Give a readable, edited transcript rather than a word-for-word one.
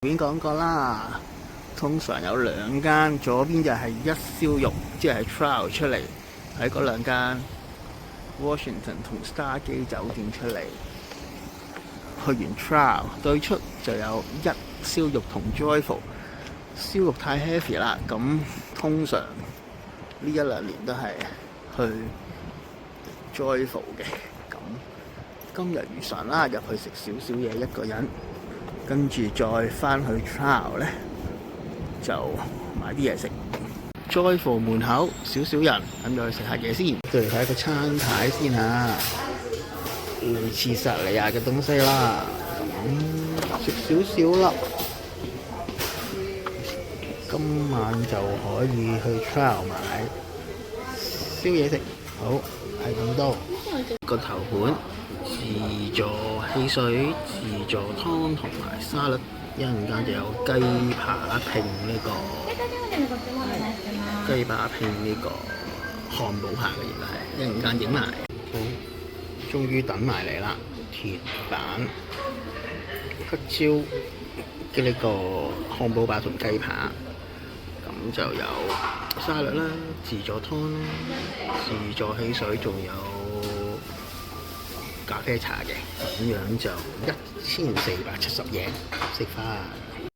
邊講過啦，通常有兩間，左邊就係一燒肉，即係 trial 出嚟喺嗰兩間 Washington 同 Stargate 酒店出嚟，去完 trial 對出就有一燒肉同 Joyful。燒肉太 heavy 啦，咁通常呢一兩年都係去 Joyful 嘅。咁今日如常啦，入去食少少嘢一個人。跟住再返去 trial 咧，就買啲嘢食。Joyful 門口少少人，咁就去食下嘢先。再嚟睇個餐牌先嚇，類似薩莉亞嘅東西啦。食少少啦。今晚就可以去 trial 買宵夜食。好，係咁多。個頭盤。自助汽水、自助湯同埋沙律，一陣間就有雞扒拼呢個漢堡扒嘅，原來係一陣間影埋。好，終於等埋嚟啦！鐵板黑椒嘅呢個漢堡扒同雞扒，咁就有沙律啦、自助湯啦、自助汽水，仲有咖啡茶嘅，咁樣就1470嘢食飯。